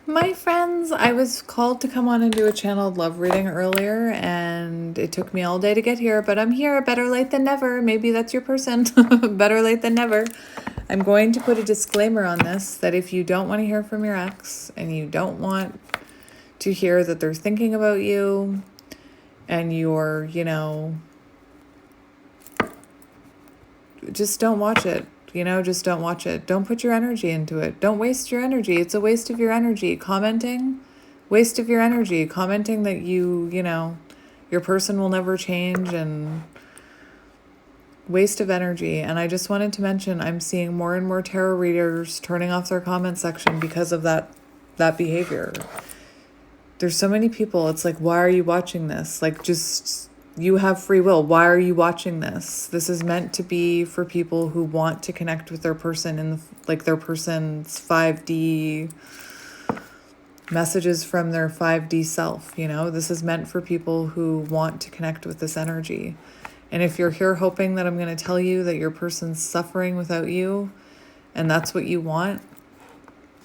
My friends, I was called to come on and do a channeled love reading earlier, and it took me all day to get here, but I'm here. Better late than never. Maybe that's your person. Better late than never. I'm going to put a disclaimer on this that if you don't want to hear from your ex and you don't want to hear that they're thinking about you and you're, just don't watch it. Just don't watch it. Don't put your energy into it. Don't waste your energy. It's a waste of your energy. Commenting, waste of your energy. Commenting that your person will never change, and waste of energy. And I just wanted to mention, I'm seeing more and more tarot readers turning off their comment section because of that behavior. There's so many people. It's like, why are you watching this? Like, just, you have free will. Why are you watching this? This is meant to be for people who want to connect with their person in their person's 5D messages from their 5D self. This is meant for people who want to connect with this energy. And if you're here hoping that I'm going to tell you that your person's suffering without you and that's what you want,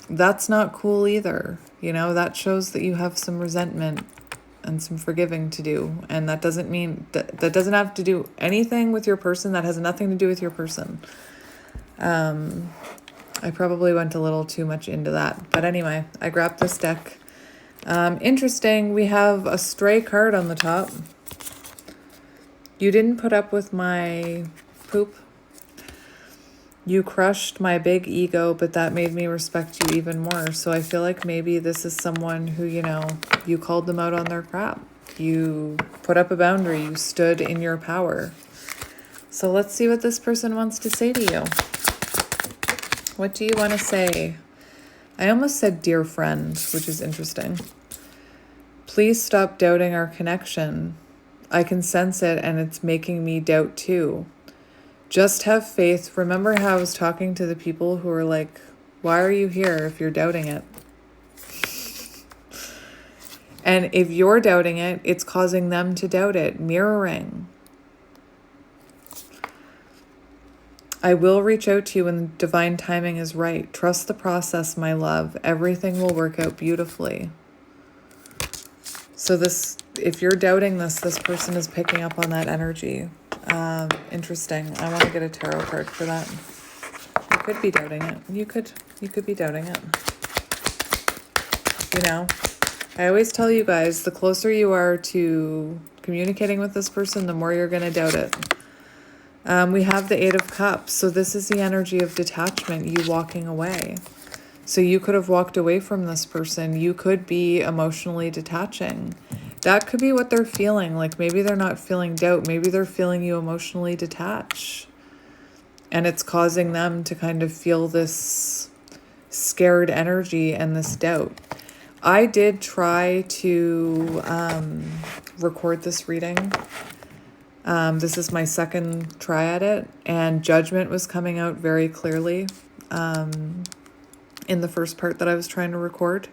that's not cool either. That shows that you have some resentment and some forgiving to do. And that doesn't mean that doesn't have to do anything with your person. That has nothing to do with your person. I probably went a little too much into that. But anyway, I grabbed this deck. Interesting. We have a stray card on the top. You didn't put up with my poop. You crushed my big ego, but that made me respect you even more. So I feel like maybe this is someone who, you called them out on their crap. You put up a boundary. You stood in your power. So let's see what this person wants to say to you. What do you want to say? I almost said dear friend, which is interesting. Please stop doubting our connection. I can sense it, and it's making me doubt too. Just have faith. Remember how I was talking to the people who were like, why are you here if you're doubting it? And if you're doubting it, it's causing them to doubt it. Mirroring. I will reach out to you when the divine timing is right. Trust the process, my love. Everything will work out beautifully. So if you're doubting this person is picking up on that energy. Interesting. I want to get a tarot card for that. You could be doubting it. You could be doubting it. I always tell you guys, the closer you are to communicating with this person, the more you're going to doubt it. We have the Eight of Cups. So this is the energy of detachment, you walking away. So you could have walked away from this person. You could be emotionally detaching. That could be what they're feeling. Like maybe they're not feeling doubt. Maybe they're feeling you emotionally detach. And it's causing them to kind of feel this scared energy and this doubt. I did try to record this reading. This is my second try at it. And judgment was coming out very clearly in the first part that I was trying to record.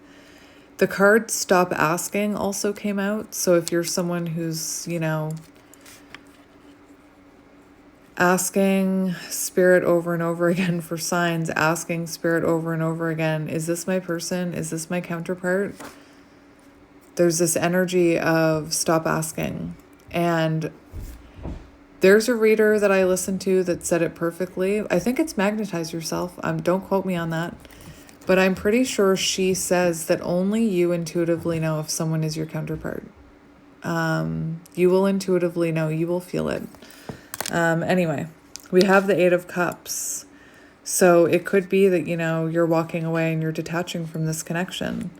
The card Stop Asking also came out. So if you're someone who's, asking spirit over and over again for signs, asking spirit over and over again, is this my person? Is this my counterpart? There's this energy of stop asking. And there's a reader that I listened to that said it perfectly. I think it's Magnetize Yourself. Don't quote me on that. But I'm pretty sure she says that only you intuitively know if someone is your counterpart. You will intuitively know. You will feel it. Anyway, we have the Eight of Cups. So it could be that, you're walking away and you're detaching from this connection.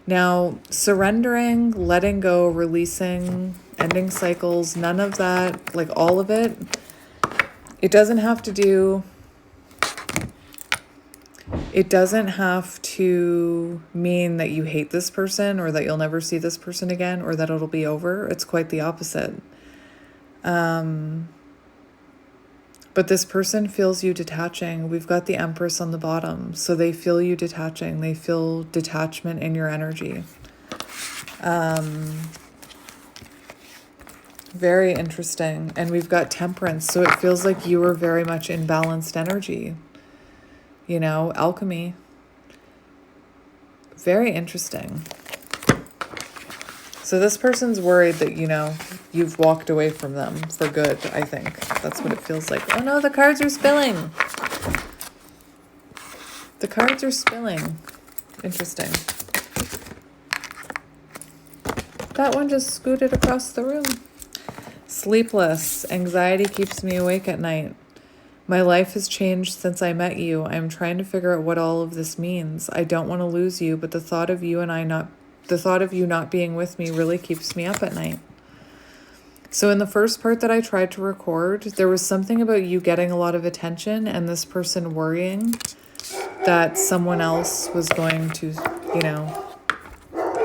Now, surrendering, letting go, releasing, ending cycles, none of that, like all of it, it doesn't have to mean that you hate this person or that you'll never see this person again or that it'll be over. It's quite the opposite. But this person feels you detaching. We've got the Empress on the bottom. So they feel you detaching. They feel detachment in your energy. Very interesting. And we've got Temperance. So it feels like you are very much in balanced energy. Alchemy. Very interesting. So this person's worried that, you know, you've walked away from them for good, I think. That's what it feels like. Oh no, the cards are spilling. The cards are spilling. Interesting. That one just scooted across the room. Sleepless. Anxiety keeps me awake at night. My life has changed since I met you. I am trying to figure out what all of this means. I don't want to lose you, but the thought of you not being with me really keeps me up at night. So in the first part that I tried to record, there was something about you getting a lot of attention and this person worrying that someone else was going to, you know,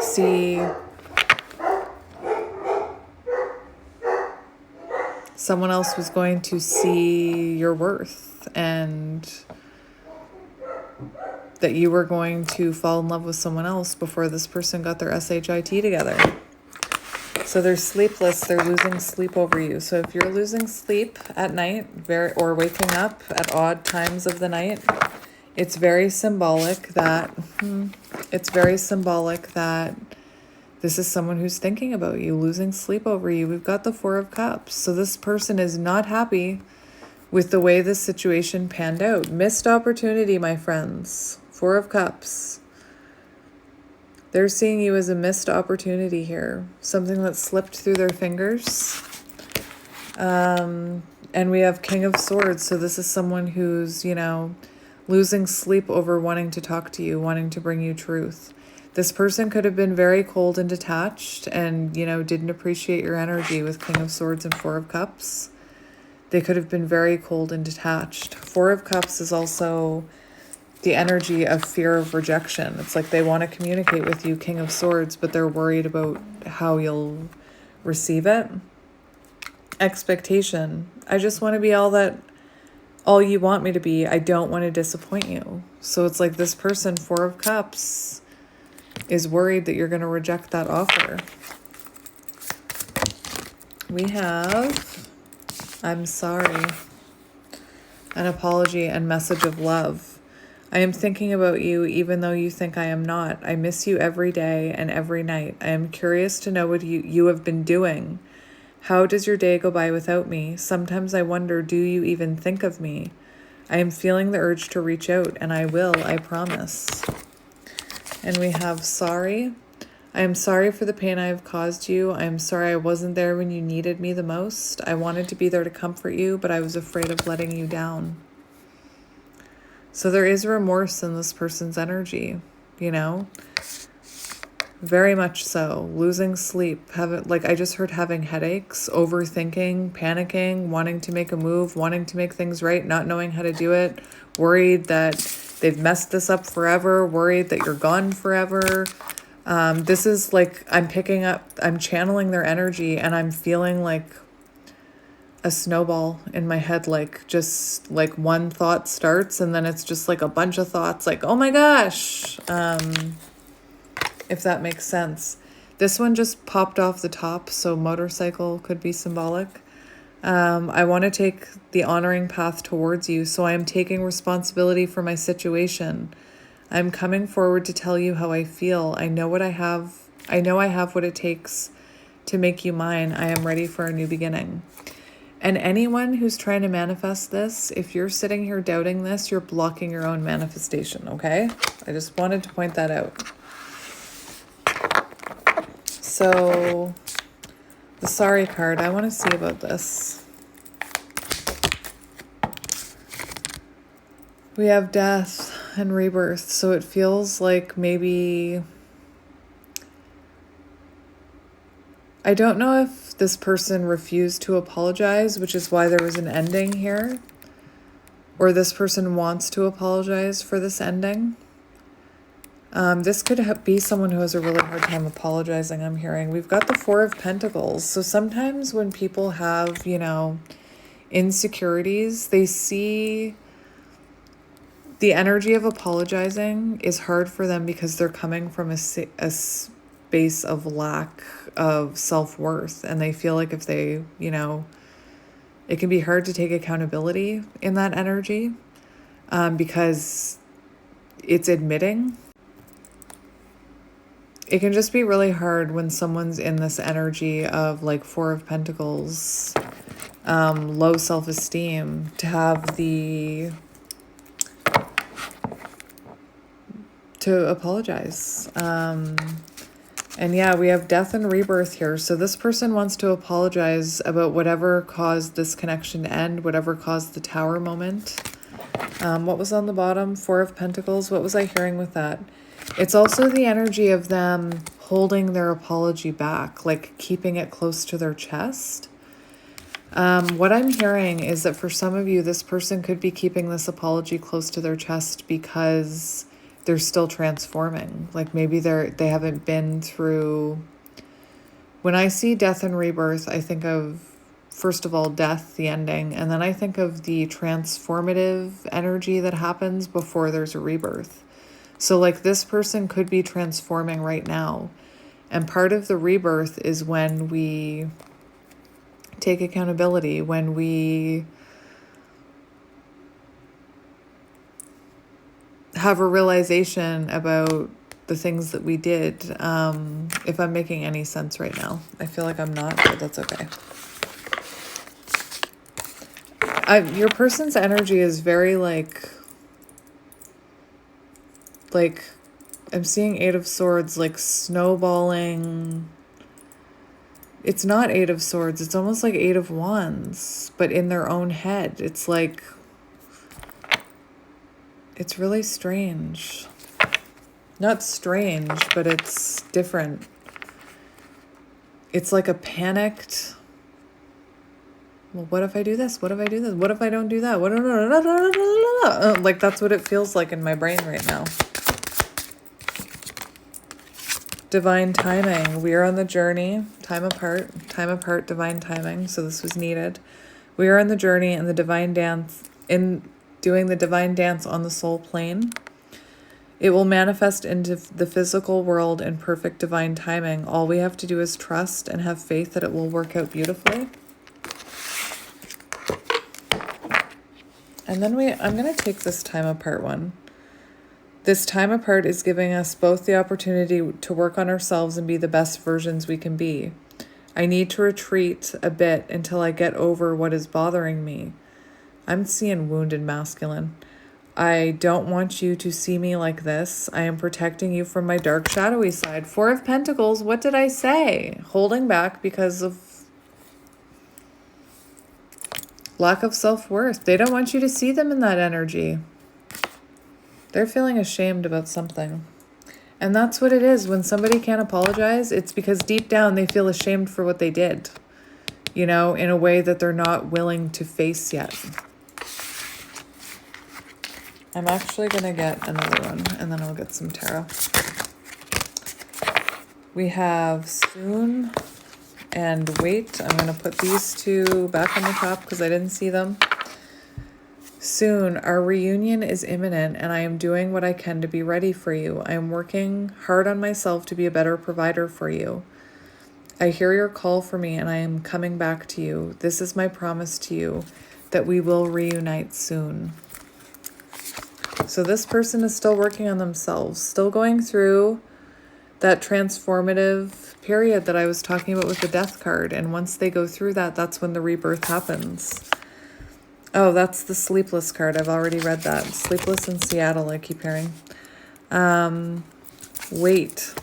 see your worth, and that you were going to fall in love with someone else before this person got their SHIT together. So they're sleepless, they're losing sleep over you. So if you're losing sleep at night or waking up at odd times of the night, it's very symbolic that this is someone who's thinking about you, losing sleep over you. We've got the Four of Cups. So this person is not happy with the way this situation panned out. Missed opportunity, my friends. Four of Cups. They're seeing you as a missed opportunity here. Something that slipped through their fingers. And we have King of Swords. So this is someone who's, you know, losing sleep over wanting to talk to you, wanting to bring you truth. This person could have been very cold and detached and, you know, didn't appreciate your energy with King of Swords and Four of Cups. They could have been very cold and detached. Four of Cups is also the energy of fear of rejection. It's like they want to communicate with you, King of Swords, but they're worried about how you'll receive it. Expectation. I just want to be all you want me to be. I don't want to disappoint you. So it's like this person, Four of Cups, is worried that you're going to reject that offer. We have, I'm sorry, an apology and message of love. I am thinking about you even though you think I am not. I miss you every day and every night. I am curious to know what you have been doing. How does your day go by without me? Sometimes I wonder, do you even think of me? I am feeling the urge to reach out, and I will, I promise. And we have sorry. I am sorry for the pain I have caused you. I am sorry I wasn't there when you needed me the most. I wanted to be there to comfort you, but I was afraid of letting you down. So there is remorse in this person's energy, you know? Very much so. Losing sleep, I just heard having headaches, overthinking, panicking, wanting to make a move, wanting to make things right, not knowing how to do it, worried that they've messed this up forever, worried that you're gone forever. This is like I'm channeling their energy, and I'm feeling like a snowball in my head, like just like one thought starts and then it's just like a bunch of thoughts like, oh my gosh. If that makes sense. This one just popped off the top, so motorcycle could be symbolic. I want to take the honoring path towards you, so I am taking responsibility for my situation. I'm coming forward to tell you how I feel. I know I have what it takes to make you mine. I am ready for a new beginning. And anyone who's trying to manifest this, if you're sitting here doubting this, you're blocking your own manifestation, okay? I just wanted to point that out. So, the sorry card, I want to see about this. We have death and rebirth, so it feels like maybe... I don't know if this person refused to apologize, which is why there was an ending here, or this person wants to apologize for this ending. This could be someone who has a really hard time apologizing, I'm hearing. We've got the Four of Pentacles. So sometimes when people have, insecurities, they see the energy of apologizing is hard for them because they're coming from a space of lack of self-worth. And they feel like if they, it can be hard to take accountability in that energy because it's admitting it can just be really hard when someone's in this energy of like Four of Pentacles, low self-esteem, to have to apologize. And yeah, we have death and rebirth here. So this person wants to apologize about whatever caused this connection to end, whatever caused the Tower moment. What was on the bottom? Four of Pentacles. What was I hearing with that? It's also the energy of them holding their apology back, like keeping it close to their chest. What I'm hearing is that for some of you, this person could be keeping this apology close to their chest because they're still transforming. Like maybe they haven't been through. When I see death and rebirth, I think of, first of all, death, the ending, and then I think of the transformative energy that happens before there's a rebirth. So like this person could be transforming right now. And part of the rebirth is when we take accountability, when we have a realization about the things that we did. If I'm making any sense right now. I feel like I'm not, but that's okay. Your person's energy is very like I'm seeing Eight of Swords, like snowballing. It's not Eight of Swords. It's almost like Eight of Wands, but in their own head. It's like, it's really strange. Not strange, but it's different. It's like a panicked, well, what if I do this? What if I do this? What if I don't do that? What? Like that's what it feels like in my brain right now. Divine timing. We are on the journey. Time apart, divine timing. So this was needed. We are on the journey in the divine dance, in doing the divine dance on the soul plane. It will manifest into the physical world in perfect divine timing. All we have to do is trust and have faith that it will work out beautifully. And then I'm going to take this time apart one. This time apart is giving us both the opportunity to work on ourselves and be the best versions we can be. I need to retreat a bit until I get over what is bothering me. I'm seeing wounded masculine. I don't want you to see me like this. I am protecting you from my dark, shadowy side. Four of Pentacles, what did I say? Holding back because of lack of self-worth. They don't want you to see them in that energy. They're feeling ashamed about something. And that's what it is. When somebody can't apologize, it's because deep down they feel ashamed for what they did. You know, in a way that they're not willing to face yet. I'm actually going to get another one, and then I'll get some tarot. We have soon and wait. I'm going to put these two back on the top because I didn't see them. Soon, our reunion is imminent, and I am doing what I can to be ready for you. I am working hard on myself to be a better provider for you. I hear your call for me, and I am coming back to you. This is my promise to you, that we will reunite soon. So this person is still working on themselves, still going through that transformative period that I was talking about with the death card. And once they go through that, that's when the rebirth happens. Oh, that's the sleepless card. I've already read that. Sleepless in Seattle, I keep hearing. Wait.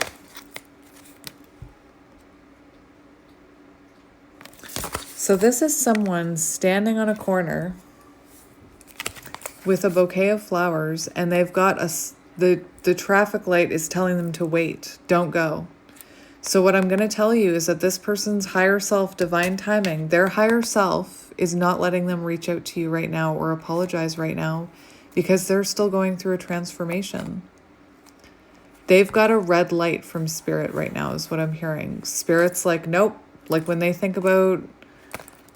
So this is someone standing on a corner with a bouquet of flowers, and they've got the traffic light is telling them to wait. Don't go. So what I'm going to tell you is that this person's higher self, divine timing, their higher self is not letting them reach out to you right now or apologize right now because they're still going through a transformation. They've got a red light from spirit right now is what I'm hearing. Spirit's like, nope. Like when they think about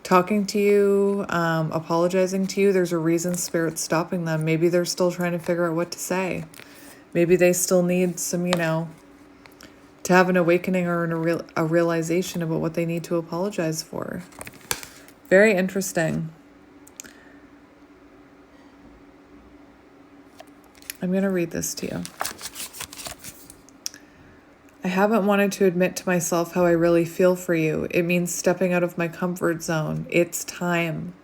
talking to you, apologizing to you, there's a reason spirit's stopping them. Maybe they're still trying to figure out what to say. Maybe they still need some, to have an awakening or a realization about what they need to apologize for. Very interesting. I'm going to read this to you. I haven't wanted to admit to myself how I really feel for you. It means stepping out of my comfort zone. It's time.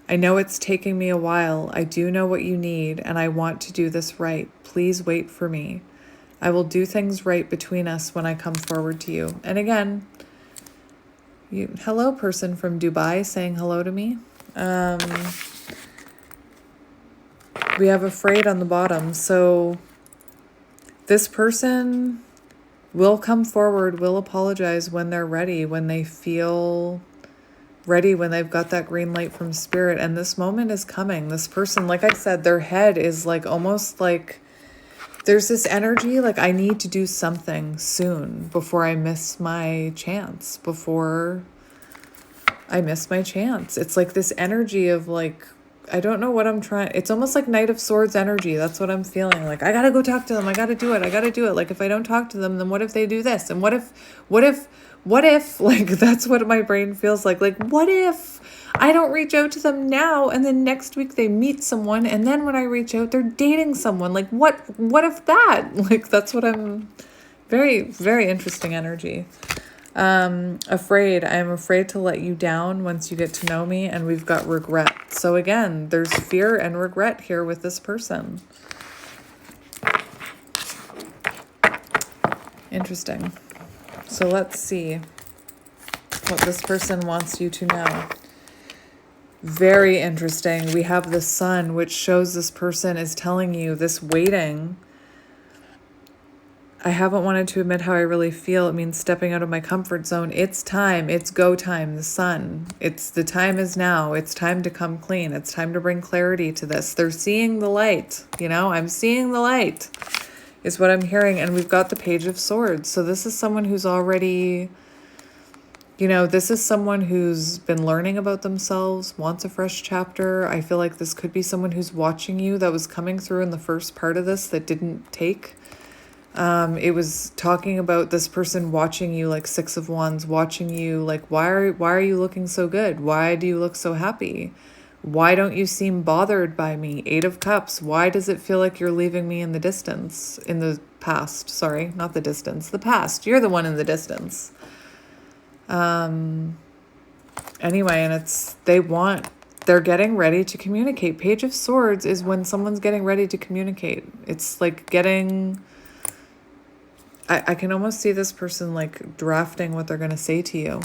I know it's taking me a while. I do know what you need, and I want to do this right. Please wait for me. I will do things right between us when I come forward to you. And again, hello, person from Dubai saying hello to me. We have afraid on the bottom. So this person will come forward, will apologize when they're ready, when they feel ready, when they've got that green light from spirit. And this moment is coming. This person, like I said, their head is like almost like there's this energy like I need to do something soon before I miss my chance, It's like this energy of like, I don't know what I'm trying. It's almost like Knight of Swords energy. That's what I'm feeling. Like, I gotta go talk to them. I gotta do it. Like, if I don't talk to them, then what if they do this? And what if, like, that's what my brain feels like. Like, what if I don't reach out to them now and then next week they meet someone and then when I reach out, they're dating someone? Like, what if that? Like, that's what I'm, very, very interesting energy. Afraid. I am afraid to let you down once you get to know me, and we've got regret. So again, there's fear and regret here with this person. Interesting. So let's see what this person wants you to know. Very interesting. We have the Sun, which shows this person is telling you this waiting. I haven't wanted to admit how I really feel. It means stepping out of my comfort zone. It's time. It's go time. The Sun. The time is now. It's time to come clean. It's time to bring clarity to this. They're seeing the light. I'm seeing the light is what I'm hearing. And we've got the Page of Swords. So this is someone who's already, this is someone who's been learning about themselves, wants a fresh chapter. I feel like this could be someone who's watching you that was coming through in the first part of this that didn't take. It was talking about this person watching you, like Six of Wands, watching you, like, why are you looking so good? Why do you look so happy? Why don't you seem bothered by me? Eight of Cups. Why does it feel like you're leaving me in the distance, in the past? Sorry, not the distance, the past. You're the one in the distance. Anyway, and they're getting ready to communicate. Page of Swords is when someone's getting ready to communicate. It's like I can almost see this person like drafting what they're going to say to you.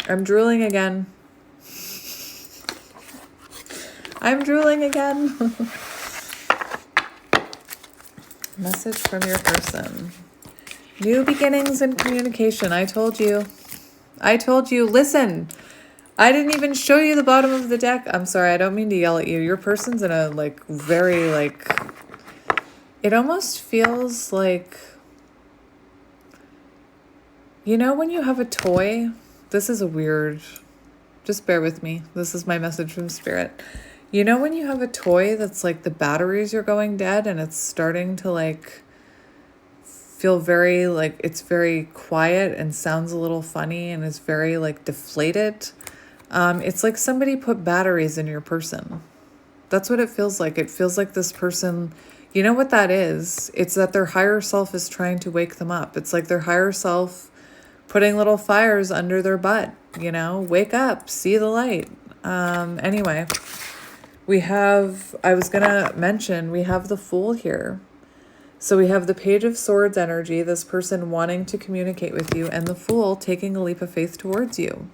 I'm drooling again. Message from your person. New beginnings and communication. I told you. Listen, I didn't even show you the bottom of the deck. I'm sorry. I don't mean to yell at you. Your person's in a very it almost feels like, when you have a toy, this is just bear with me. This is my message from spirit. When you have a toy that's like the batteries are going dead and it's starting to feel very it's very quiet and sounds a little funny and is very deflated. It's like somebody put batteries in your person. That's what it feels like. It feels like this person, you know what that is? It's that their higher self is trying to wake them up. It's like their higher self putting little fires under their butt, wake up, see the light. Anyway, I was going to mention, we have the Fool here. So we have the Page of Swords energy, this person wanting to communicate with you, and the Fool taking a leap of faith towards you.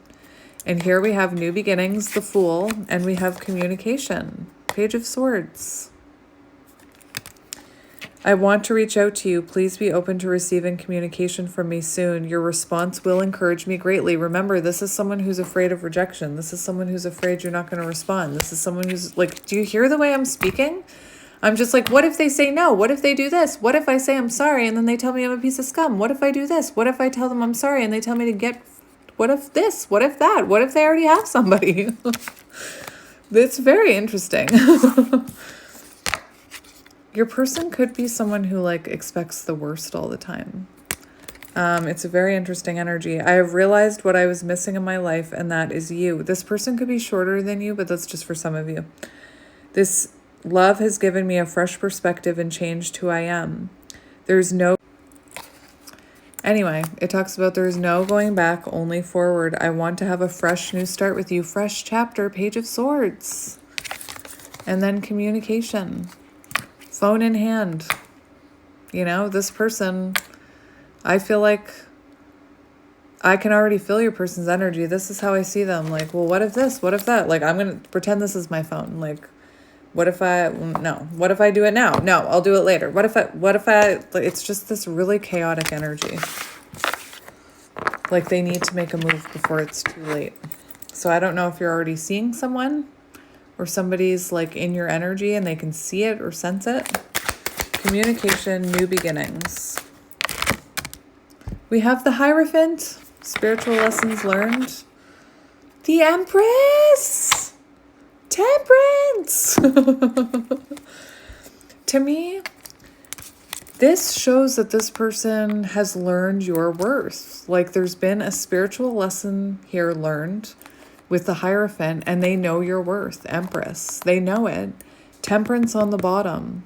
And here we have new beginnings, the Fool, and we have communication, Page of Swords. I want to reach out to you. Please be open to receiving communication from me soon. Your response will encourage me greatly. Remember, this is someone who's afraid of rejection. This is someone who's afraid you're not going to respond. This is someone who's do you hear the way I'm speaking? I'm just what if they say no? What if they do this? What if I say I'm sorry and then they tell me I'm a piece of scum? What if I do this? What if I tell them I'm sorry and they tell me to get, what if this? What if that? What if they already have somebody? It's very interesting. Your person could be someone who expects the worst all the time. It's a very interesting energy. I have realized what I was missing in my life, and that is you. This person could be shorter than you, but that's just for some of you. This love has given me a fresh perspective and changed who I am. There's no Anyway, it talks about there's no going back, only forward. I want to have a fresh new start with you. Fresh chapter, Page of Swords. And then communication. Phone in hand. You know, this person, I feel like I can already feel your person's energy. This is how I see them. Like, well, what if this? What if that? Like, I'm going to pretend this is my phone. Like, what if no. What if I do it now? No, I'll do it later. What if like, it's just this really chaotic energy. Like they need to make a move before it's too late. So I don't know if you're already seeing someone or somebody's like in your energy and they can see it or sense it. Communication, new beginnings. We have the Hierophant, spiritual lessons learned. The Empress, Temperance. To me, this shows that this person has learned your worth. Like there's been a spiritual lesson here learned with the Hierophant, and they know your worth, Empress. They know it. Temperance on the bottom.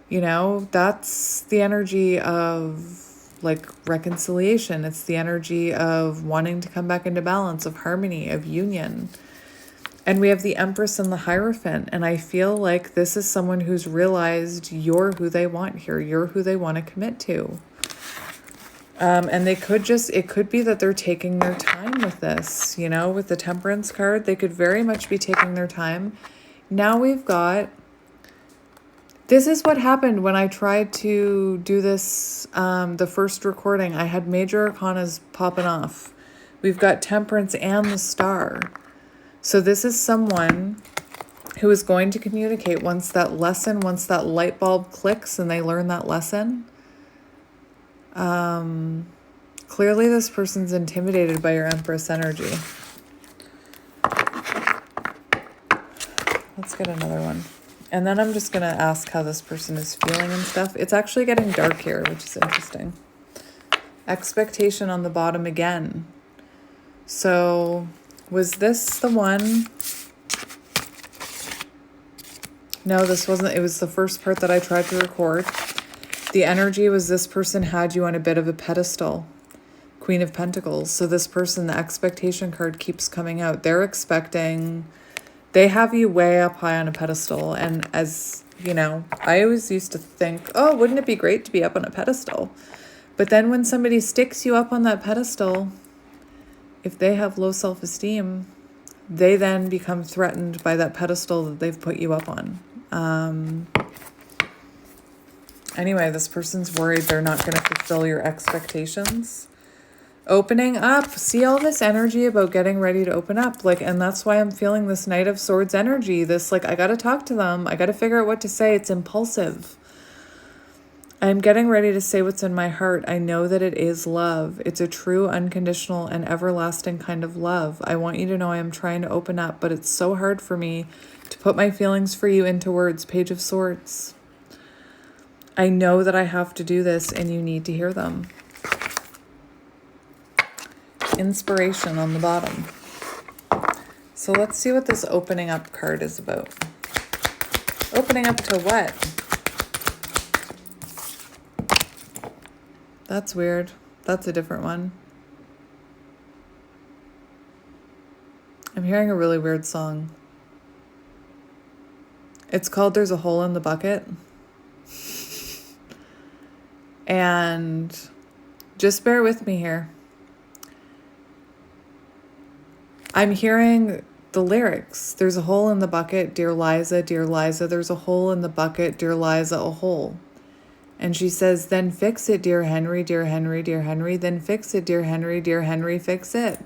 You know, that's the energy of like reconciliation. It's the energy of wanting to come back into balance, of harmony, of union. And we have the Empress and the Hierophant. And I feel like this is someone who's realized you're who they want here. You're who they want to commit to. And they could it could be that they're taking their time with this, you know, with the Temperance card. They could very much be taking their time. Now we've got, this is what happened when I tried to do this, the first recording. I had major arcanas popping off. We've got Temperance and the Star. So this is someone who is going to communicate once that light bulb clicks and they learn that lesson. Clearly this person's intimidated by your Empress energy. Let's get another one. And then I'm just going to ask how this person is feeling and stuff. It's actually getting dark here, which is interesting. Expectation on the bottom again. So was this the one? No, this wasn't. It was the first part that I tried to record. The energy was this person had you on a bit of a pedestal. Queen of Pentacles. So this person, the expectation card keeps coming out. They're expecting, they have you way up high on a pedestal. And as you know, I always used to think, oh, wouldn't it be great to be up on a pedestal? But then when somebody sticks you up on that pedestal, if they have low self-esteem, they then become threatened by that pedestal that they've put you up on. Anyway, this person's worried they're not going to fulfill your expectations. Opening up. See all this energy about getting ready to open up. Like, and that's why I'm feeling this Knight of Swords energy. This, like, I got to talk to them. I got to figure out what to say. It's impulsive. I'm getting ready to say what's in my heart. I know that it is love. It's a true, unconditional, and everlasting kind of love. I want you to know I am trying to open up, but it's so hard for me to put my feelings for you into words. Page of Swords. I know that I have to do this, and you need to hear them. Inspiration on the bottom. So let's see what this opening up card is about. Opening up to what? That's weird. That's a different one. I'm hearing a really weird song. It's called There's a Hole in the Bucket. And just bear with me here. I'm hearing the lyrics. There's a hole in the bucket, dear Liza, there's a hole in the bucket, dear Liza, a hole. And she says, then fix it, dear Henry, then fix it, dear Henry, fix it.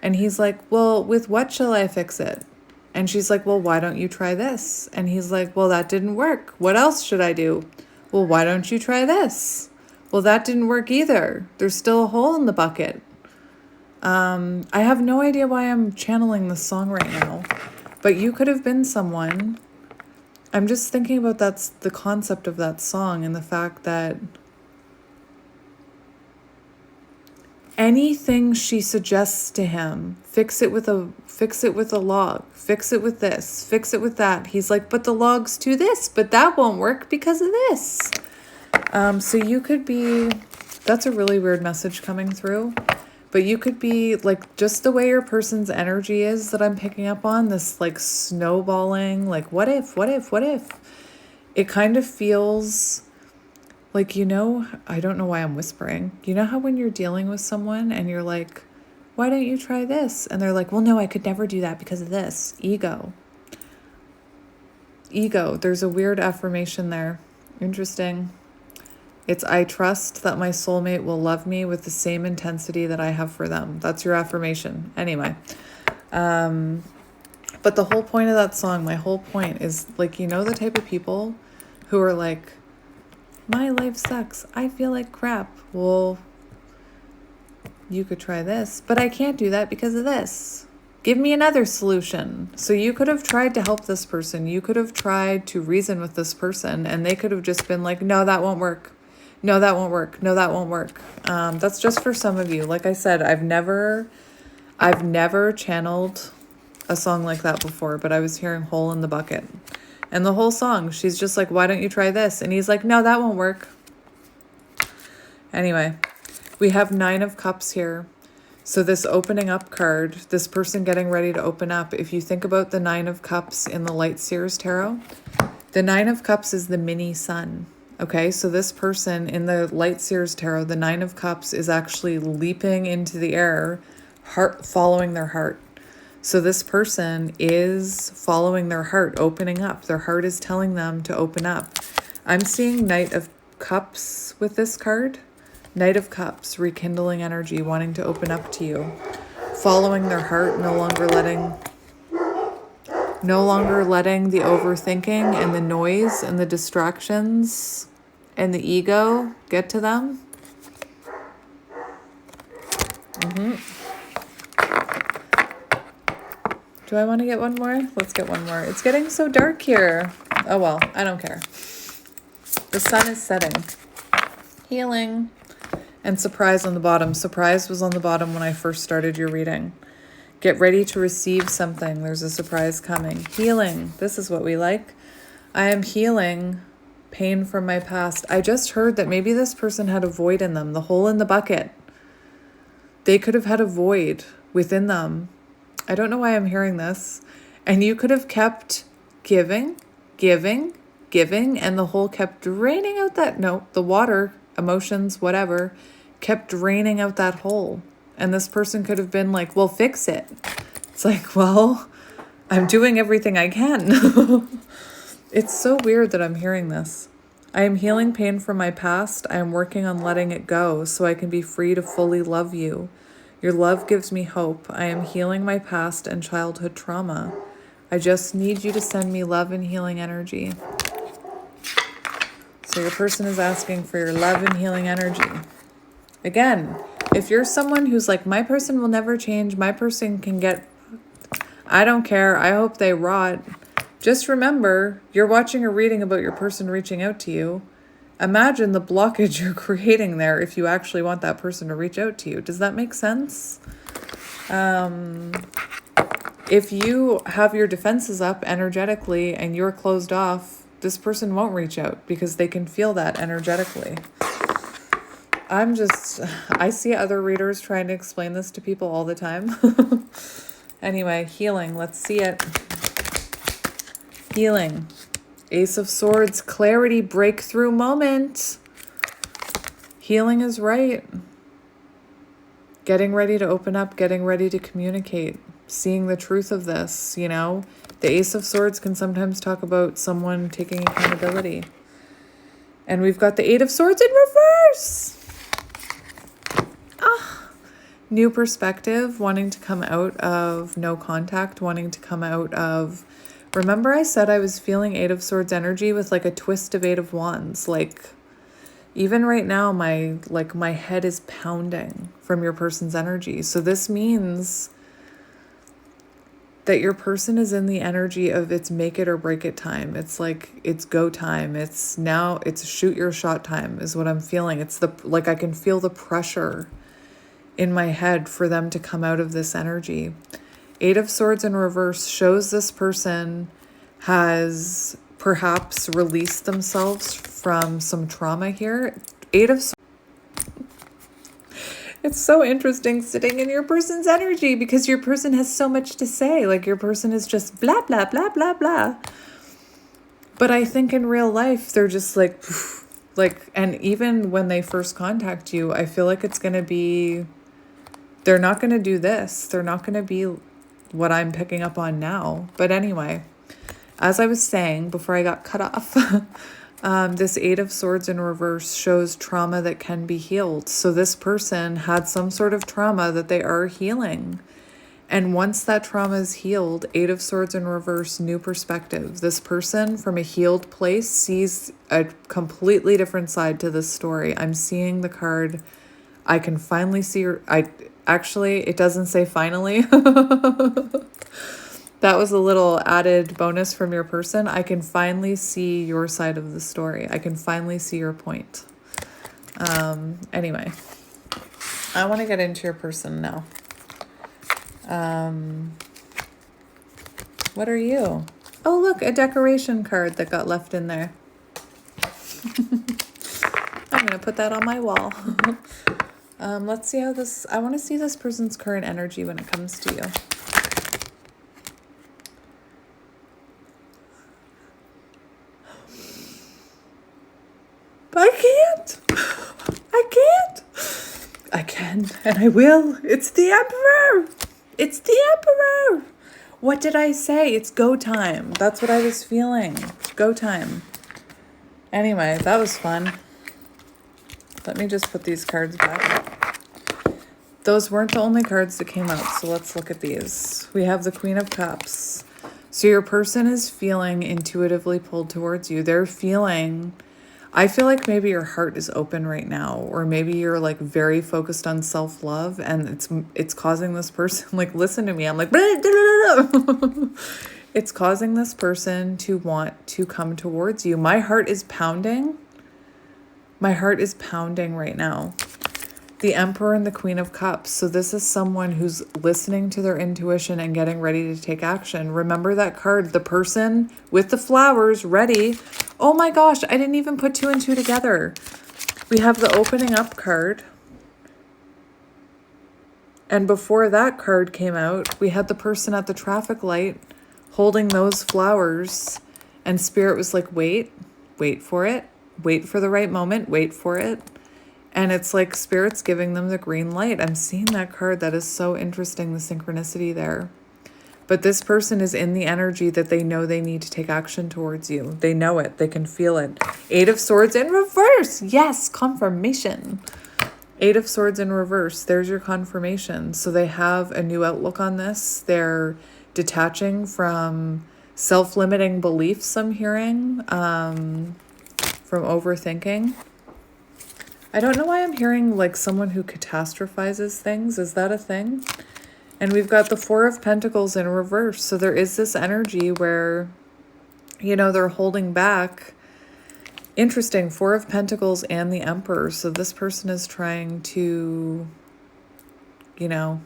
And he's like, well, with what shall I fix it? And she's like, well, why don't you try this? And he's like, well, that didn't work. What else should I do? Well, why don't you try this? Well, that didn't work either. There's still a hole in the bucket. I have no idea why I'm channeling this song right now, but you could have been someone. I'm just thinking about that's the concept of that song and the fact that anything she suggests to him, fix it with a log, fix it with this, fix it with that. He's like, but the log's to this, but that won't work because of this. So you could be That's a really weird message coming through. But you could be like, just the way your person's energy is that I'm picking up on, this like snowballing, like what if, what if, what if? It kind of feels like, you know, I don't know why I'm whispering. You know how when you're dealing with someone and you're like, why don't you try this? And they're like, well, no, I could never do that because of this. Ego. Ego. There's a weird affirmation there. Interesting. It's, I trust that my soulmate will love me with the same intensity that I have for them. That's your affirmation. Anyway. But the whole point of that song, my whole point is like, you know, the type of people who are like, my life sucks. I feel like crap. Well, you could try this, but I can't do that because of this. Give me another solution. So you could have tried to help this person. You could have tried to reason with this person, and they could have just been like, no, that won't work. No, that won't work. No, that won't work. That's just for some of you. Like I said, I've never channeled a song like that before, but I was hearing Hole in the Bucket. And the whole song, she's just like, why don't you try this? And he's like, no, that won't work. Anyway, we have 9 of Cups here. So this opening up card, this person getting ready to open up, if you think about the 9 of Cups in the Light Seers Tarot, the 9 of Cups is the mini sun. Okay, so this person in the Light Seers Tarot, the 9 of Cups is actually leaping into the air, heart following their heart. So this person is following their heart, opening up. Their heart is telling them to open up. I'm seeing Knight of Cups with this card. Knight of Cups, rekindling energy, wanting to open up to you. Following their heart, no longer letting the overthinking and the noise and the distractions and the ego get to them. Do I want to get one more? Let's get one more. It's getting so dark here. Oh well, I don't care. The sun is setting. Healing. And surprise on the bottom. Surprise was on the bottom when I first started your reading. Get ready to receive something. There's a surprise coming. Healing. This is what we like. I am healing pain from my past. I just heard that maybe this person had a void in them. The hole in the bucket. They could have had a void within them. I don't know why I'm hearing this. And you could have kept giving, and the hole kept draining out that, no, the water, emotions, whatever, kept draining out that hole. And this person could have been like, well, fix it. It's like, well, I'm doing everything I can. It's so weird that I'm hearing this. I am healing pain from my past. I am working on letting it go so I can be free to fully love you. Your love gives me hope. I am healing my past and childhood trauma. I just need you to send me love and healing energy. So your person is asking for your love and healing energy. Again, if you're someone who's like, my person will never change, my person can get, I don't care, I hope they rot. Just remember, you're watching a reading about your person reaching out to you. Imagine the blockage you're creating there if you actually want that person to reach out to you. Does that make sense? If you have your defenses up energetically and you're closed off, this person won't reach out because they can feel that energetically. I see other readers trying to explain this to people all the time. Anyway, healing. Let's see it. Healing. Ace of Swords, clarity, breakthrough moment. Healing is right. Getting ready to open up, getting ready to communicate, seeing the truth of this, you know. The Ace of Swords can sometimes talk about someone taking accountability. And we've got the Eight of Swords in reverse. New perspective, wanting to come out of no contact, wanting to come out of... Remember I said I was feeling Eight of Swords energy with like a twist of Eight of Wands. Like, even right now, my head is pounding from your person's energy. So this means that your person is in the energy of it's make it or break it time. It's like, it's go time. It's shoot your shot time is what I'm feeling. It's I can feel the pressure in my head for them to come out of this energy. Eight of Swords in reverse shows this person has perhaps released themselves from some trauma here. It's so interesting sitting in your person's energy because your person has so much to say. Like your person is just blah, blah, blah, blah, blah. But I think in real life, they're just like, and even when they first contact you, I feel like it's going to be, they're not going to do this. They're not going to be what I'm picking up on now. But anyway, as I was saying before I got cut off, this Eight of Swords in reverse shows trauma that can be healed. So this person had some sort of trauma that they are healing. And once that trauma is healed, Eight of Swords in reverse, new perspective. This person from a healed place sees a completely different side to this story. I'm seeing the card. I can finally see her. Actually, it doesn't say finally. That was a little added bonus from your person. I can finally see your side of the story. I can finally see your point. Anyway, I want to get into your person now. What are you? Oh, look, a decoration card that got left in there. I'm going to put that on my wall. Let's see how this, I want to see this person's current energy when it comes to you. I can, and I will. It's the Emperor. It's the Emperor. What did I say? It's go time. That's what I was feeling. Go time. Anyway, that was fun. Let me just put these cards back. Those weren't the only cards that came out, so let's look at these. We have the Queen of Cups. So your person is feeling intuitively pulled towards you. They're feeling... I feel like maybe your heart is open right now, or maybe you're like very focused on self-love and it's causing this person, like, listen to me. I'm like, it's causing this person to want to come towards you. My heart is pounding. My heart is pounding right now. The Emperor and the Queen of Cups. So this is someone who's listening to their intuition and getting ready to take action. Remember that card, the person with the flowers ready. Oh my gosh, I didn't even put 2 and 2 together. We have the opening up card. And before that card came out, we had the person at the traffic light holding those flowers. And Spirit was like, wait for it. Wait for the right moment. Wait for it. And it's like Spirit's giving them the green light. I'm seeing that card. That is so interesting, the synchronicity there. But this person is in the energy that they know they need to take action towards you. They know it. They can feel it. Eight of Swords in reverse. Yes, confirmation. Eight of Swords in reverse. There's your confirmation. So they have a new outlook on this. They're detaching from self-limiting beliefs, I'm hearing, from overthinking. I don't know why I'm hearing like someone who catastrophizes things. Is that a thing? And we've got the Four of Pentacles in reverse. So there is this energy where, you know, they're holding back. Interesting. Four of Pentacles and the Emperor. So this person is trying to, you know,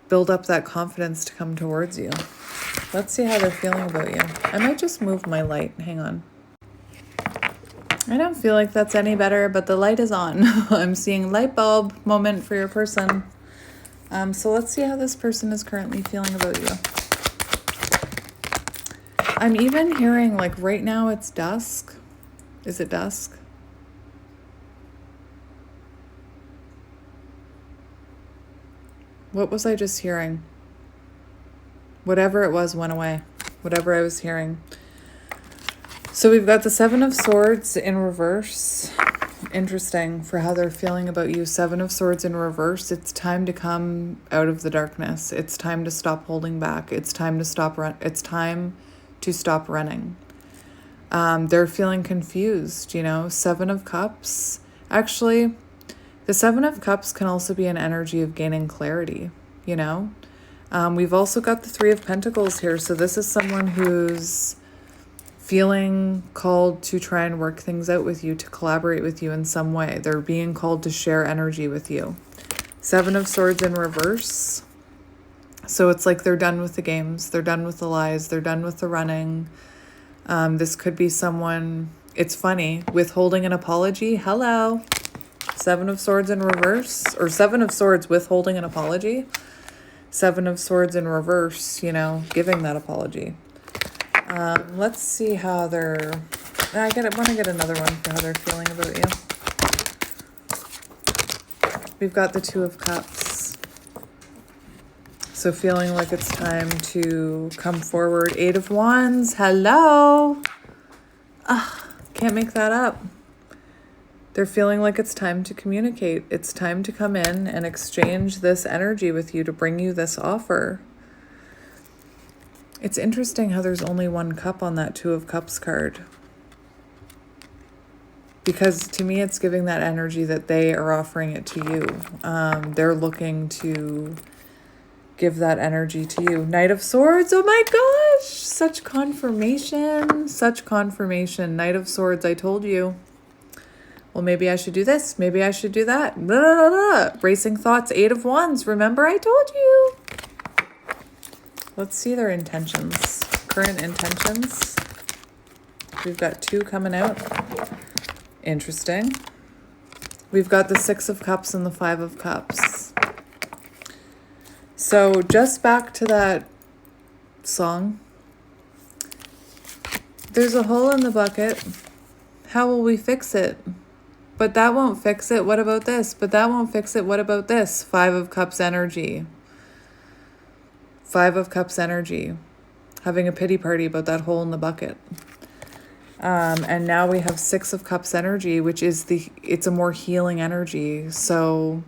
build up that confidence to come towards you. Let's see how they're feeling about you. I might just move my light. Hang on. I don't feel like that's any better, but the light is on. I'm seeing light bulb moment for your person. So let's see how this person is currently feeling about you. I'm even hearing like right now it's dusk. Is it dusk? What was I just hearing? Whatever it was went away. Whatever I was hearing. So we've got the Seven of Swords in reverse. Interesting for how they're feeling about you. Seven of Swords in reverse. It's time to come out of the darkness. It's time to stop holding back. It's time to stop running. They're feeling confused, you know. Seven of Cups. Actually, the Seven of Cups can also be an energy of gaining clarity, you know. We've also got the Three of Pentacles here. So this is someone who's feeling called to try and work things out with you, to collaborate with you in some way. They're being called to share energy with you. Seven of Swords in reverse. So it's like they're done with the games. They're done with the lies. They're done with the running. This could be someone, it's funny, withholding an apology. Hello. Seven of Swords in reverse, or Seven of Swords withholding an apology. Seven of Swords in reverse, you know, giving that apology. Let's see how they're... I want to get another one for how they're feeling about you. We've got the Two of Cups. So feeling like it's time to come forward. Eight of Wands. Hello. Can't make that up. They're feeling like it's time to communicate. It's time to come in and exchange this energy with you to bring you this offer. It's interesting how there's only one cup on that Two of Cups card. Because to me, it's giving that energy that they are offering it to you. They're looking to give that energy to you. Knight of Swords. Oh my gosh. Such confirmation. Such confirmation. Knight of Swords. I told you. Well, maybe I should do this. Maybe I should do that. Blah, blah, blah. Racing thoughts. Eight of Wands. Remember, I told you. Let's see their intentions. Current intentions. We've got two coming out. Interesting. We've got the Six of Cups and the Five of Cups. So just back to that song. There's a hole in the bucket. How will we fix it? But that won't fix it. What about this? But that won't fix it. What about this? Five of Cups energy. Five of Cups energy. Having a pity party about that hole in the bucket. And now we have Six of Cups energy, which is it's a more healing energy. So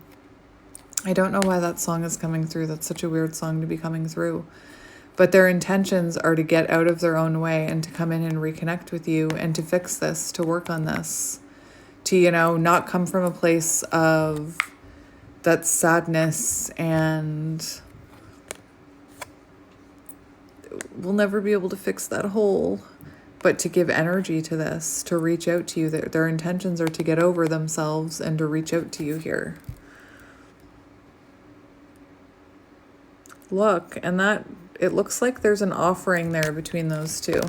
I don't know why that song is coming through. That's such a weird song to be coming through. But their intentions are to get out of their own way and to come in and reconnect with you and to fix this, to work on this, to, you know, not come from a place of that sadness and we'll never be able to fix that hole. But to give energy to this, to reach out to you. Their intentions are to get over themselves and to reach out to you here. Look, and that, it looks like there's an offering there between those two.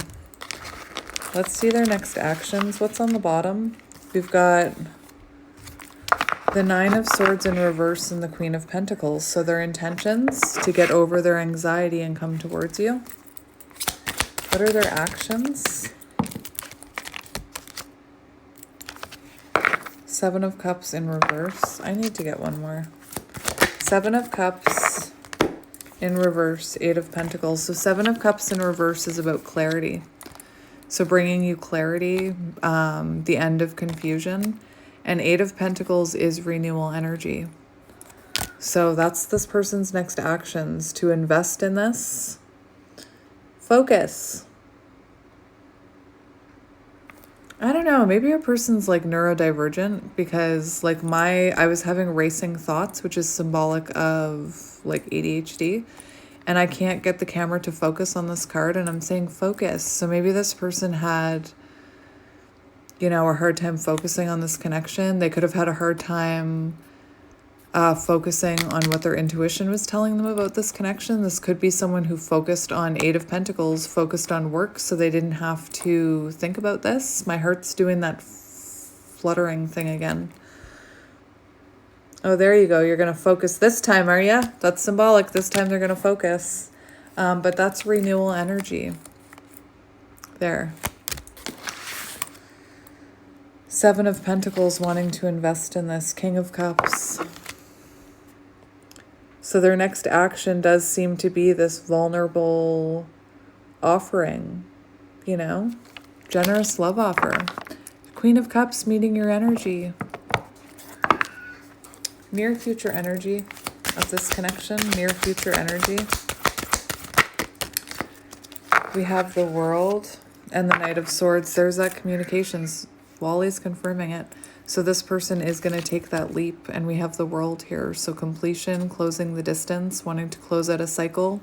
Let's see their next actions. What's on the bottom? We've got the Nine of Swords in reverse and the Queen of Pentacles. So their intentions to get over their anxiety and come towards you. What are their actions? Seven of Cups in reverse. I need to get one more. Seven of Cups in reverse. Eight of Pentacles. So Seven of Cups in reverse is about clarity. So bringing you clarity, the end of confusion. And Eight of Pentacles is renewal energy. So that's this person's next actions, to invest in this. Focus. I don't know, maybe a person's like neurodivergent because like I was having racing thoughts, which is symbolic of like ADHD, and I can't get the camera to focus on this card and I'm saying focus. So maybe this person had, you know, a hard time focusing on this connection. They could have had a hard time focusing on what their intuition was telling them about this connection. This could be someone who focused on Eight of Pentacles, focused on work, so they didn't have to think about this. My heart's doing that fluttering thing again. Oh, there you go. You're going to focus this time, are you? That's symbolic. This time they're going to focus. But that's renewal energy. There. Seven of Pentacles wanting to invest in this. King of Cups. So their next action does seem to be this vulnerable offering, you know, generous love offer. Queen of Cups meeting your energy. Near future energy of this connection, near future energy. We have the World and the Knight of Swords. There's that communications. Wally's confirming it. So this person is going to take that leap, and we have the World here. So completion, closing the distance, wanting to close out a cycle.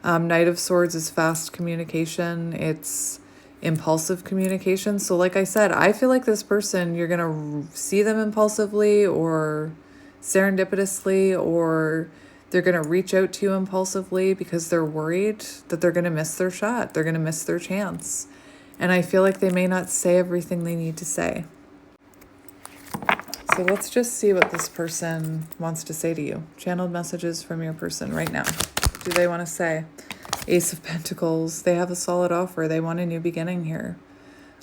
Knight of Swords is fast communication. It's impulsive communication. So like I said, I feel like this person, you're going to see them impulsively or serendipitously, or they're going to reach out to you impulsively because they're worried that they're going to miss their shot. They're going to miss their chance. And I feel like they may not say everything they need to say. So let's just see what this person wants to say to you. Channeled messages from your person right now. What do they want to say? Ace of Pentacles. They have a solid offer. They want a new beginning here.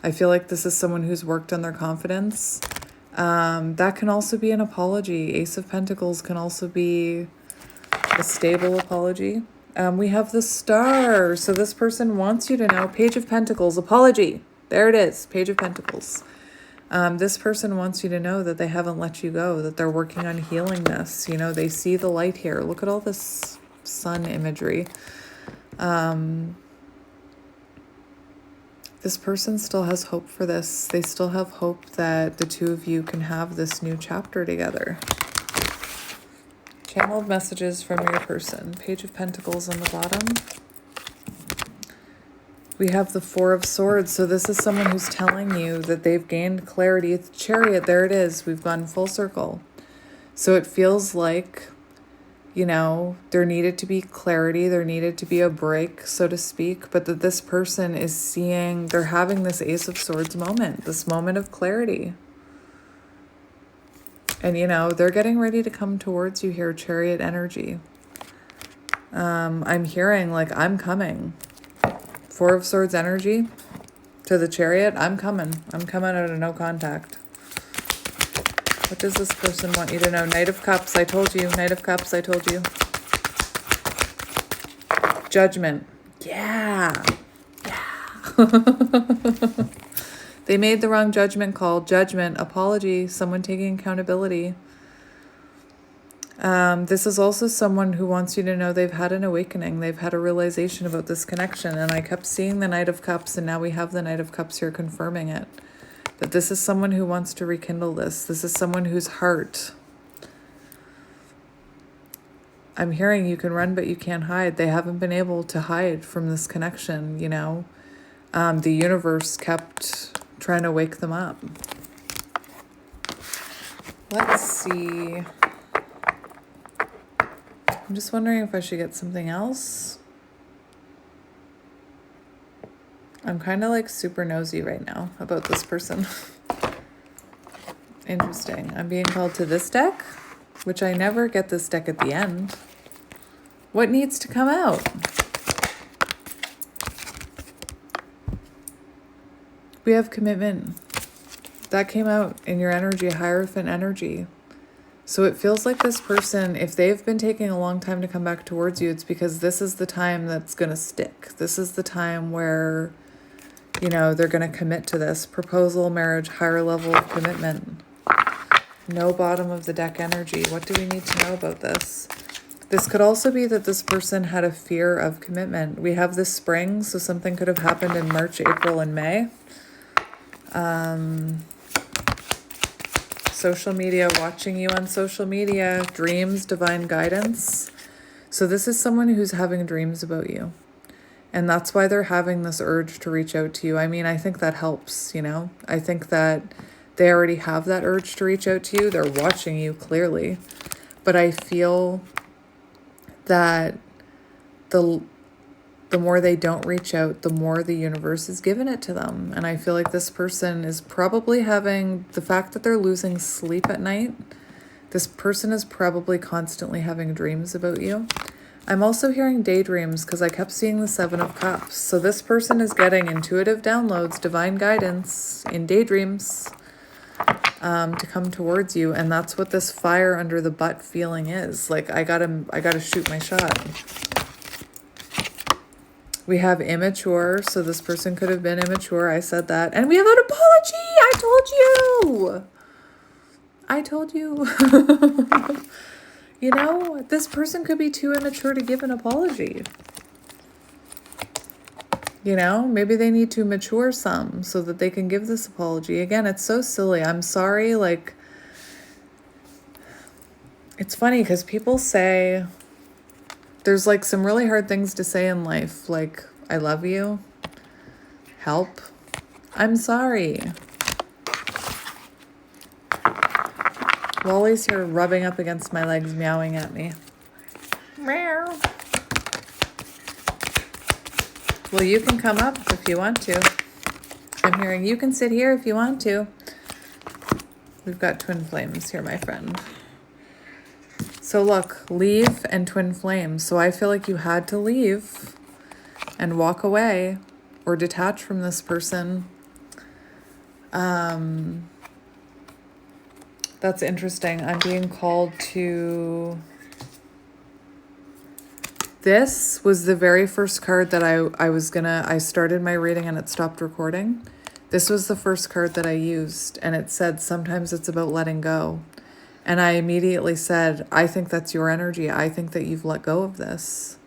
I feel like this is someone who's worked on their confidence. That can also be an apology. Ace of Pentacles can also be a stable apology. We have the Star. So this person wants you to know. Page of Pentacles. Apology. There it is. Page of Pentacles. This person wants you to know that they haven't let you go, that they're working on healing this. You know, they see the light here. Look at all this sun imagery. This person still has hope for this. They still have hope that the two of you can have this new chapter together. Channeled messages from your person. Page of Pentacles on the bottom. We have the Four of Swords. So this is someone who's telling you that they've gained clarity. It's Chariot. There it is. We've gone full circle. So it feels like, you know, there needed to be clarity. There needed to be a break, so to speak. But that this person is seeing, they're having this Ace of Swords moment. This moment of clarity. And, you know, they're getting ready to come towards you here. Chariot energy. I'm hearing like, I'm coming. Four of Swords energy to the Chariot. I'm coming. I'm coming out of no contact. What does this person want you to know? Knight of Cups. I told you. Knight of Cups. I told you. Judgment. Yeah. Yeah. They made the wrong judgment call. Judgment. Apology. Someone taking accountability. This is also someone who wants you to know they've had an awakening. They've had a realization about this connection. And I kept seeing the Knight of Cups, and now we have the Knight of Cups here confirming it. That this is someone who wants to rekindle this. This is someone whose heart. I'm hearing you can run, but you can't hide. They haven't been able to hide from this connection, you know. The universe kept trying to wake them up. Let's see. I'm just wondering if I should get something else. I'm kind of like super nosy right now about this person. Interesting. I'm being called to this deck, which I never get this deck at the end. What needs to come out? We have commitment. That came out in your energy, Hierophant energy. So it feels like this person, if they've been taking a long time to come back towards you, it's because this is the time that's going to stick. This is the time where, you know, they're going to commit to this. Proposal, marriage, higher level of commitment. No bottom of the deck energy. What do we need to know about this? This could also be that this person had a fear of commitment. We have this spring, so something could have happened in March, April, and May. Social media, watching you on social media, dreams, divine guidance. So this is someone who's having dreams about you. And that's why they're having this urge to reach out to you. I mean, I think that helps, you know. I think that they already have that urge to reach out to you. They're watching you clearly. But I feel that the more they don't reach out, the more the universe is giving it to them. And I feel like this person is probably having, the fact that they're losing sleep at night, this person is probably constantly having dreams about you. I'm also hearing daydreams because I kept seeing the Seven of Cups. So this person is getting intuitive downloads, divine guidance in daydreams to come towards you. And that's what this fire under the butt feeling is. Like, I gotta shoot my shot. We have immature, so this person could have been immature. I said that. And we have an apology. I told you. You know, this person could be too immature to give an apology. You know, maybe they need to mature some so that they can give this apology. Again, it's so silly. I'm sorry. Like, it's funny because people say, there's like some really hard things to say in life, like, I love you, help, I'm sorry. Wally's here rubbing up against my legs, meowing at me. Meow. Well, you can come up if you want to. I'm hearing you can sit here if you want to. We've got twin flames here, my friend. So look, leave and twin flames. So I feel like you had to leave and walk away or detach from this person. That's interesting. I'm being called to... This was the very first card that I started my reading and it stopped recording. This was the first card that I used, and it said, sometimes it's about letting go. And I immediately said, I think that's your energy. I think that you've let go of this.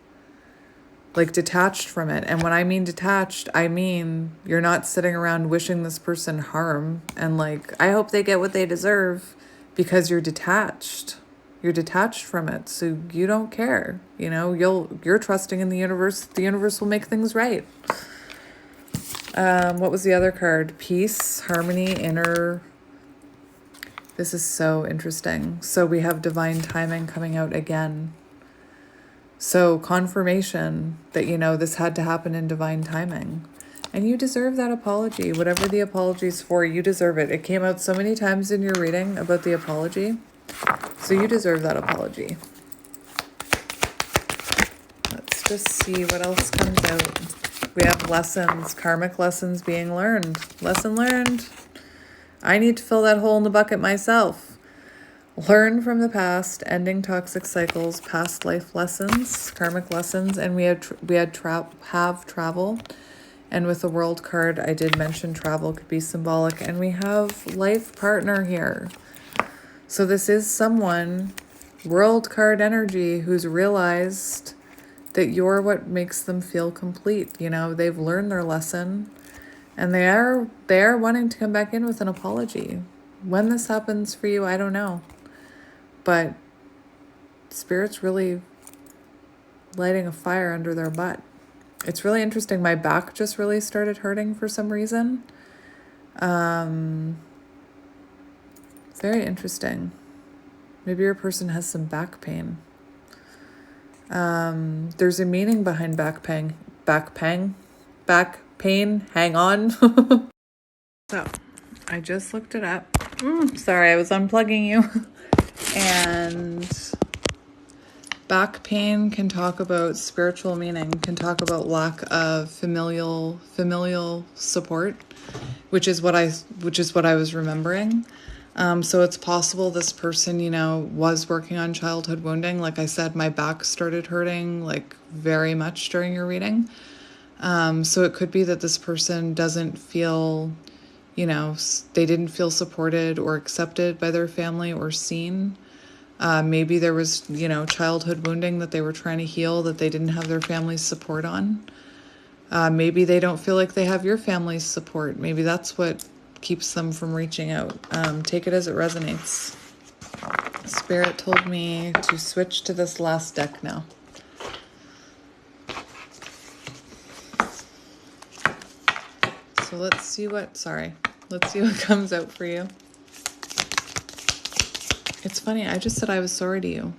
Like detached from it. And when I mean detached, I mean you're not sitting around wishing this person harm and like, I hope they get what they deserve, because you're detached. You're detached from it. So you don't care. You know, you're trusting in the universe. The universe will make things right. What was the other card? Peace, harmony, inner. This is so interesting. So we have divine timing coming out again. So confirmation that, you know, this had to happen in divine timing. And you deserve that apology. Whatever the apology is for, you deserve it. It came out so many times in your reading about the apology. So you deserve that apology. Let's just see what else comes out. We have lessons, karmic lessons being learned. Lesson learned. I need to fill that hole in the bucket myself. Learn from the past, ending toxic cycles, past life lessons, karmic lessons, and we have travel. And with the world card, I did mention travel could be symbolic, and we have life partner here. So this is someone, world card energy, who's realized that you're what makes them feel complete. You know, they've learned their lesson, and they are wanting to come back in with an apology. When this happens for you, I don't know. But Spirit's really lighting a fire under their butt. It's really interesting. My back just really started hurting for some reason. Very interesting. Maybe your person has some back pain. There's a meaning behind back pain. Hang on. So, I just looked it up. Sorry, I was unplugging you. And back pain can talk about spiritual meaning, can talk about lack of familial support, which is what I was remembering. So it's possible this person, you know, was working on childhood wounding. Like I said, my back started hurting like very much during your reading. So it could be that this person doesn't feel, you know, they didn't feel supported or accepted by their family or seen. Maybe there was, you know, childhood wounding that they were trying to heal that they didn't have their family's support on. Maybe they don't feel like they have your family's support. Maybe that's what keeps them from reaching out. Take it as it resonates. Spirit told me to switch to this last deck now. So let's see what comes out for you. It's funny, I just said I was sorry to you.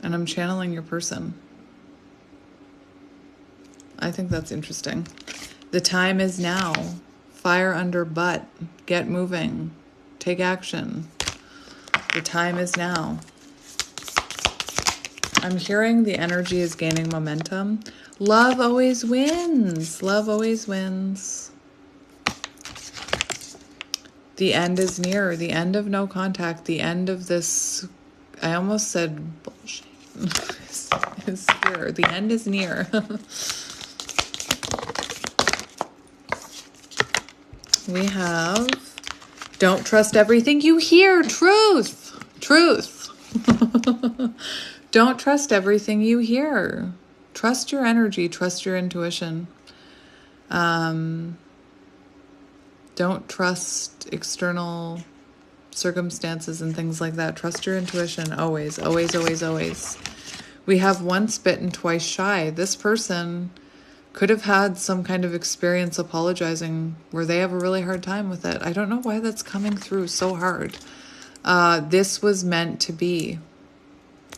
And I'm channeling your person. I think that's interesting. The time is now. Fire under butt. Get moving. Take action. The time is now. I'm hearing the energy is gaining momentum. Love always wins. Love always wins. The end is near. The end of no contact. The end of this, I almost said bullshit, is here. The end is near. We have, don't trust everything you hear. Truth. Truth. Don't trust everything you hear. Trust your energy. Trust your intuition. Don't trust external circumstances and things like that. Trust your intuition. Always, always, always, always. We have once bitten, twice shy. This person could have had some kind of experience apologizing where they have a really hard time with it. I don't know why that's coming through so hard. This was meant to be.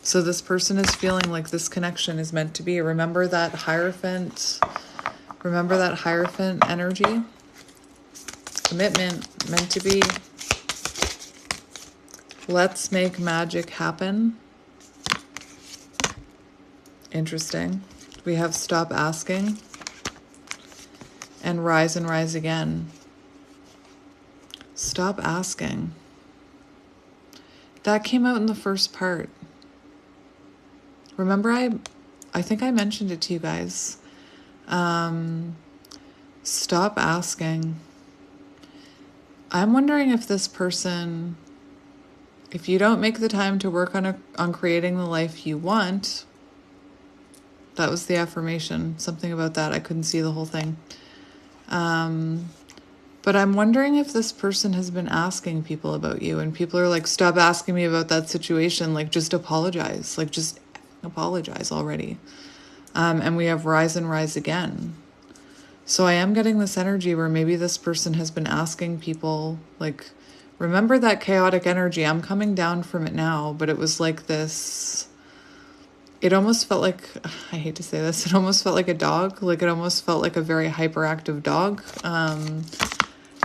So this person is feeling like this connection is meant to be. Remember that Hierophant energy? Commitment, meant to be. Let's make magic happen. Interesting. We have stop asking and rise again. Stop asking. That came out in the first part. Remember, I think I mentioned it to you guys. Stop asking. I'm wondering if this person, if you don't make the time to work on creating the life you want, that was the affirmation, something about that. I couldn't see the whole thing. But I'm wondering if this person has been asking people about you, and people are like, stop asking me about that situation. Like, just apologize. Like, just apologize already. And we have rise again. So I am getting this energy where maybe this person has been asking people, like, remember that chaotic energy? I'm coming down from it now, but it was like this, it almost felt like, I hate to say this, it almost felt like a dog. Like, it almost felt like a very hyperactive dog.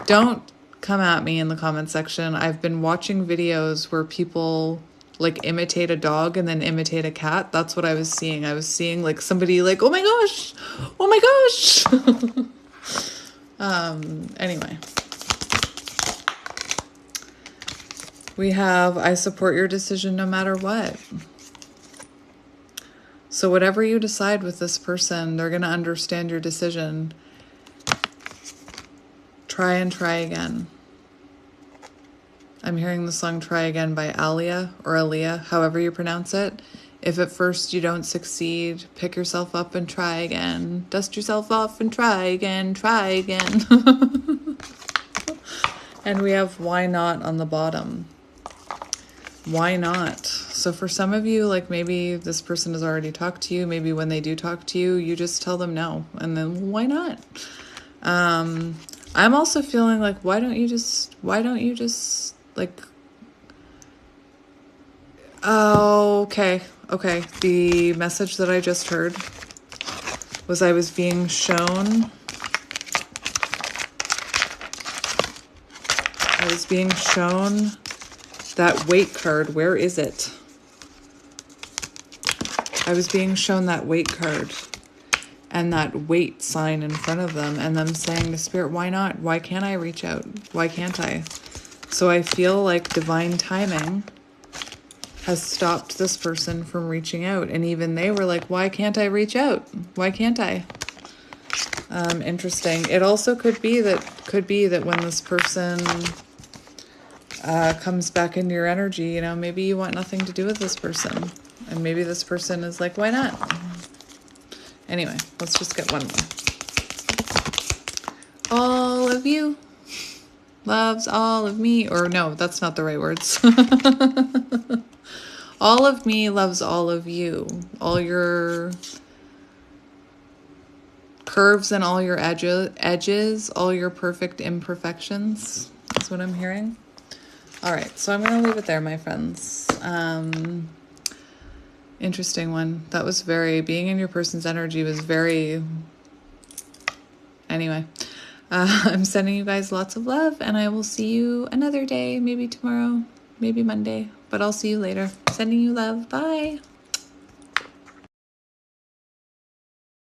Don't come at me in the comment section. I've been watching videos where people like imitate a dog and then imitate a cat. That's what I was seeing. I was seeing like somebody like, oh my gosh. Anyway. We have, I support your decision no matter what. So whatever you decide with this person, they're going to understand your decision. Try and try again. I'm hearing the song Try Again by Alia or Aaliyah, however you pronounce it. If at first you don't succeed, pick yourself up and try again. Dust yourself off and try again, try again. And we have why not on the bottom. Why not? So for some of you, like maybe this person has already talked to you. Maybe when they do talk to you, you just tell them no. And then why not? I'm also feeling like, why don't you just like, oh, okay. The message that I just heard was I was being shown that weight card. Where is it? I was being shown that weight card and that weight sign in front of them, and them saying to Spirit, why not? Why can't I reach out? Why can't I? So I feel like divine timing has stopped this person from reaching out. And even they were like, why can't I reach out? Why can't I? Interesting. It also could be that when this person comes back into your energy, you know, maybe you want nothing to do with this person. And maybe this person is like, why not? Anyway, let's just get one more. All of you loves all of me. Or no, that's not the right words. All of me loves all of you. All your curves and all your edges, all your perfect imperfections. That's what I'm hearing. All right, so I'm going to leave it there, my friends. Interesting one. That was being in your person's energy was very, anyway. I'm sending you guys lots of love, and I will see you another day, maybe tomorrow, maybe Monday, but I'll see you later. Sending you love. Bye.